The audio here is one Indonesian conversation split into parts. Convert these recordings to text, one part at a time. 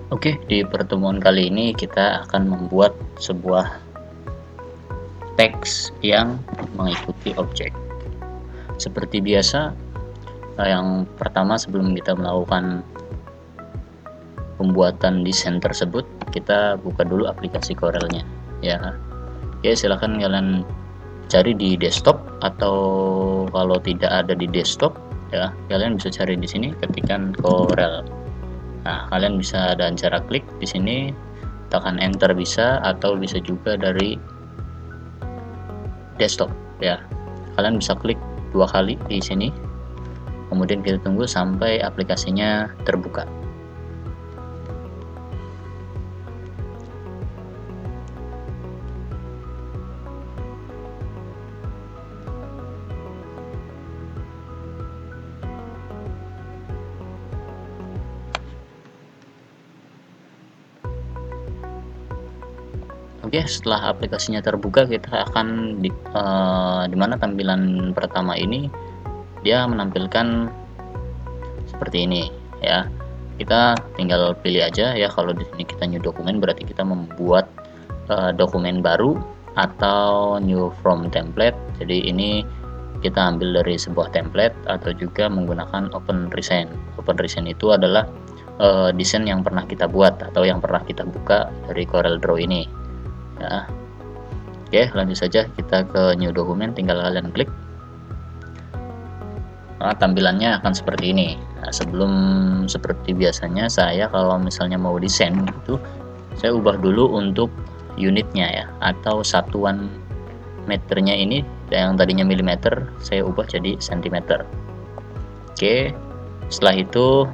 Oke, di pertemuan kali ini kita akan membuat sebuah teks yang mengikuti objek. Seperti biasa, yang pertama sebelum kita melakukan pembuatan desain tersebut, kita buka dulu aplikasi Corel-nya ya. Oke, silahkan kalian cari di desktop, atau kalau tidak ada di desktop ya, kalian bisa cari di sini, ketikkan Corel. Nah, kalian bisa dengan cara klik di sini, tekan enter bisa, atau bisa juga dari desktop ya. Kalian bisa klik 2 kali di sini, kemudian kita tunggu sampai aplikasinya terbuka. Oke, setelah aplikasinya terbuka, kita akan di mana tampilan pertama ini dia menampilkan seperti ini ya. Kita tinggal pilih aja ya. Kalau di sini kita new dokumen, berarti kita membuat dokumen baru atau new from template. Jadi ini kita ambil dari sebuah template, atau juga menggunakan open recent. Open recent itu adalah desain yang pernah kita buat atau yang pernah kita buka dari Corel Draw ini ya. Oke, lanjut saja kita ke new dokumen, tinggal kalian klik. Nah, tampilannya akan seperti ini. Nah, sebelum seperti biasanya, saya kalau misalnya mau desain itu, saya ubah dulu untuk unitnya ya, atau satuan meternya ini. Yang tadinya milimeter saya ubah jadi sentimeter. Oke, setelah itu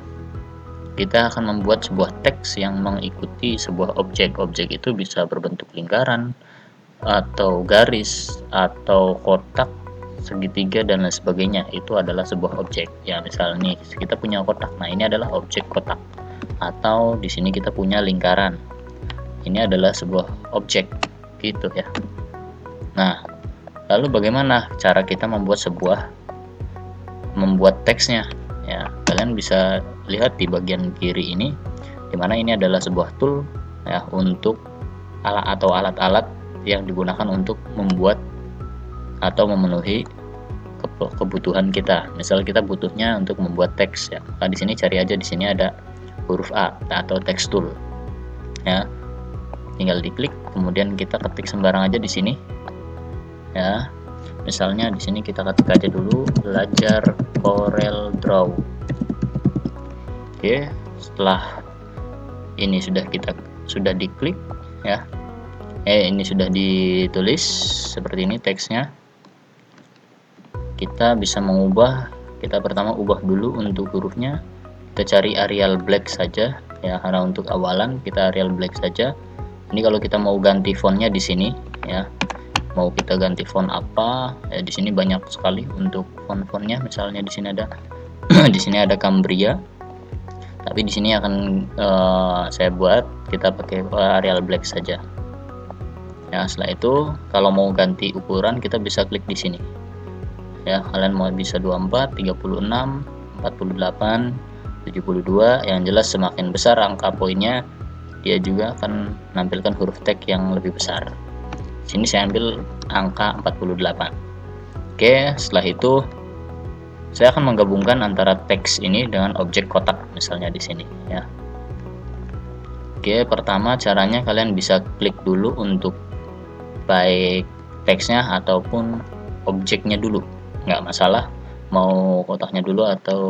kita akan membuat sebuah teks yang mengikuti sebuah objek. Objek itu bisa berbentuk lingkaran, atau garis, atau kotak, segitiga, dan lain sebagainya. Itu adalah sebuah objek ya. Misalnya nih, kita punya kotak, nah ini adalah objek kotak. Atau di sini kita punya lingkaran, ini adalah sebuah objek gitu ya. Nah, lalu bagaimana cara kita membuat teksnya ya? Kalian bisa lihat di bagian kiri ini, dimana ini adalah sebuah tool ya, untuk alat-alat yang digunakan untuk membuat atau memenuhi kebutuhan kita. Misal kita butuhnya untuk membuat teks ya, maka di sini cari aja, di sini ada huruf A atau text tool ya. Tinggal diklik, kemudian kita ketik sembarang aja di sini ya. Misalnya di sini kita ketik aja dulu, belajar Corel Draw. Oke, setelah ini sudah diklik ya, ini sudah ditulis seperti ini teksnya. Kita bisa mengubah, kita pertama ubah dulu untuk hurufnya, kita cari Arial Black saja ya, karena untuk awalan kita Arial Black saja. Ini kalau kita mau ganti fontnya di sini ya, mau kita ganti font apa ya, di sini banyak sekali untuk font-fontnya. Misalnya di sini ada di sini ada Cambria, tapi di sini akan saya buat kita pakai Arial Black saja ya. Setelah itu kalau mau ganti ukuran, kita bisa klik di sini ya. Kalian mau bisa 24, 36, 48, 72. Yang jelas semakin besar angka poinnya, dia juga akan menampilkan huruf teks yang lebih besar. Sini saya ambil angka 48. Oke, setelah itu saya akan menggabungkan antara teks ini dengan objek kotak, misalnya di sini ya. Oke, pertama caranya kalian bisa klik dulu untuk baik teksnya ataupun objeknya dulu, nggak masalah, mau kotaknya dulu atau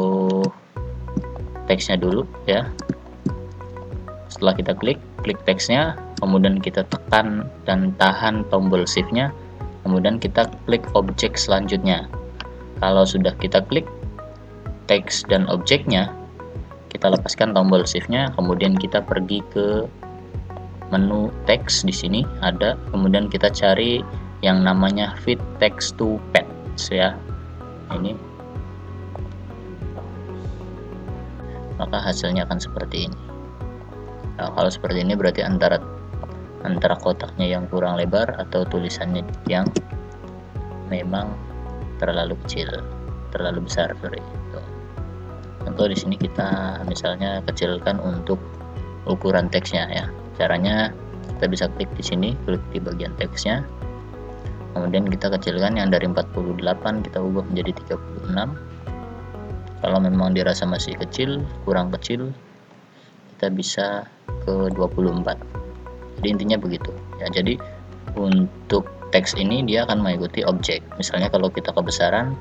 teksnya dulu ya. Setelah kita klik teksnya, kemudian kita tekan dan tahan tombol shift-nya, kemudian kita klik objek selanjutnya. Kalau sudah kita klik teks dan objeknya, kita lepaskan tombol shift-nya, kemudian kita pergi ke menu teks. Di sini ada, kemudian kita cari yang namanya fit text to page ya. Ini maka hasilnya akan seperti ini. Nah, kalau seperti ini berarti antara kotaknya yang kurang lebar atau tulisannya yang memang terlalu kecil, terlalu besar, sorry. Contoh di sini kita misalnya kecilkan untuk ukuran teksnya ya. Caranya kita bisa klik di sini, klik di bagian teksnya, kemudian kita kecilkan yang dari 48 kita ubah menjadi 36. Kalau memang dirasa masih kecil, kurang kecil, kita bisa ke 24. Jadi intinya begitu ya. Jadi untuk teks ini dia akan mengikuti objek. Misalnya kalau kita kebesaran,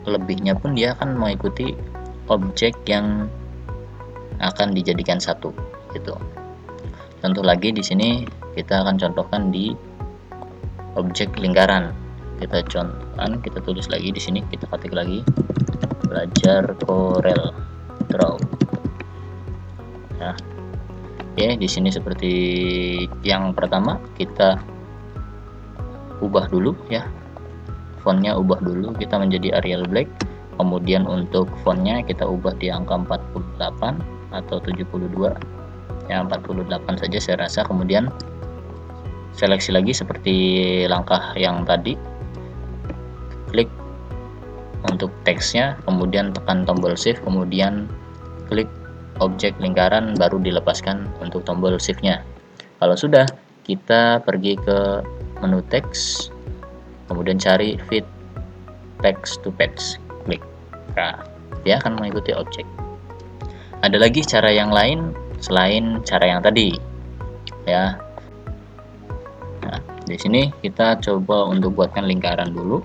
lebihnya pun dia akan mengikuti objek yang akan dijadikan satu gitu. Contoh lagi di sini kita akan contohkan di objek lingkaran. Kita contohkan, kita tulis lagi di sini, kita ketik lagi belajar Corel Draw. Ya. Oke, di sini seperti yang pertama kita ubah dulu ya. Fontnya ubah dulu, kita menjadi Arial Black. Kemudian untuk fontnya kita ubah di angka 48 atau 72 ya, 48 saja saya rasa. Kemudian seleksi lagi seperti langkah yang tadi, klik untuk teksnya, kemudian tekan tombol shift, kemudian klik objek lingkaran, baru dilepaskan untuk tombol shift-nya. Kalau sudah, kita pergi ke menu teks, kemudian cari fit text to page, klik. Nah, dia akan mengikuti objek. Ada lagi cara yang lain selain cara yang tadi ya. Nah, di sini kita coba untuk buatkan lingkaran dulu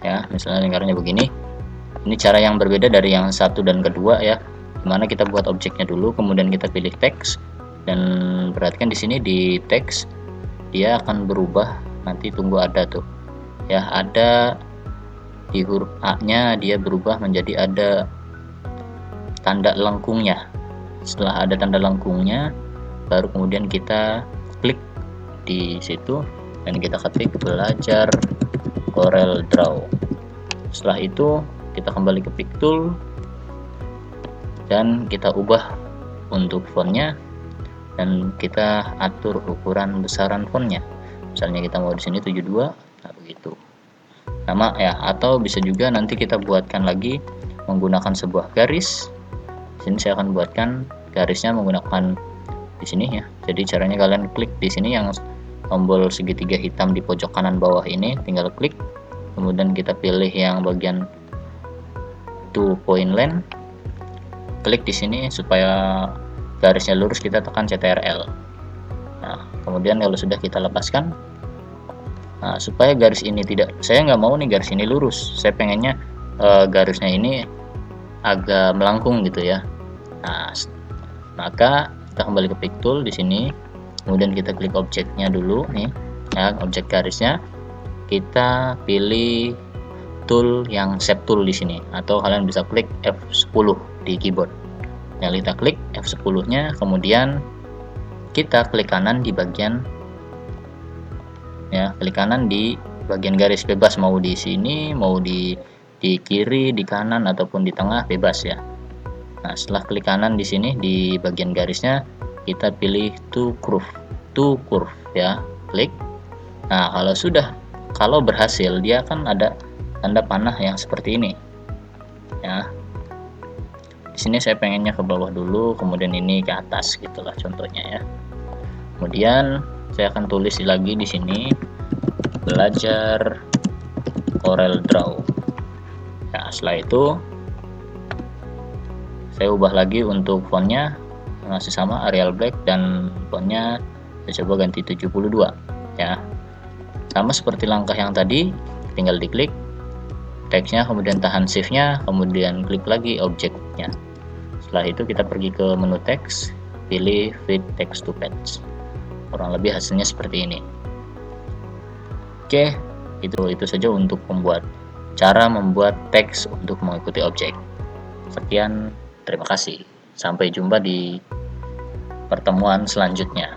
ya. Misalnya lingkarannya begini. Ini cara yang berbeda dari yang satu dan kedua ya, dimana kita buat objeknya dulu, kemudian kita pilih teks, dan perhatikan di sini di teks dia akan berubah. Nanti tunggu ada tuh ya, ada di huruf A nya dia berubah menjadi ada tanda lengkungnya. Setelah ada tanda lengkungnya, baru kemudian kita klik di situ dan kita ketik belajar Corel Draw. Setelah itu kita kembali ke Pick Tool dan kita ubah untuk fontnya, dan kita atur ukuran besaran fontnya. Misalnya kita mau di sini 72, nah begitu. Nama ya, atau bisa juga nanti kita buatkan lagi menggunakan sebuah garis. Di sini saya akan buatkan garisnya menggunakan di sini ya. Jadi caranya kalian klik di sini yang tombol segitiga hitam di pojok kanan bawah ini, tinggal klik, kemudian kita pilih yang bagian 2 point line, klik di sini supaya garisnya lurus, kita tekan CTRL. Nah, kemudian kalau sudah kita lepaskan. Nah, supaya garis ini tidak, saya nggak mau nih garis ini lurus, saya pengennya garisnya ini agak melengkung gitu ya. Nah, maka kita kembali ke Pick Tool di sini, kemudian kita klik objeknya dulu nih ya, objek garisnya. Kita pilih tool yang Shape Tool di sini, atau kalian bisa klik F10 di keyboard. Nah, kita klik F10-nya, kemudian kita klik kanan di bagian ya, klik kanan di bagian garis, bebas mau di sini, mau di kiri, di kanan ataupun di tengah, bebas ya. Nah, setelah klik kanan di sini di bagian garisnya, kita pilih to curve ya, klik. Nah, kalau berhasil, dia akan ada tanda panah yang seperti ini ya. Di sini saya pengennya ke bawah dulu, kemudian ini ke atas gitulah contohnya ya. Kemudian saya akan tulis lagi di sini belajar Corel Draw. Nah, setelah itu saya ubah lagi untuk fontnya, masih sama Arial Black, dan fontnya saya coba ganti 72 ya. Sama seperti langkah yang tadi, tinggal diklik teksnya, kemudian tahan shift-nya, kemudian klik lagi objeknya. Setelah itu kita pergi ke menu teks, pilih fit text to page. Kurang lebih hasilnya seperti ini. Oke, itu saja untuk cara membuat teks untuk mengikuti objek. Sekian, terima kasih. Sampai jumpa di pertemuan selanjutnya.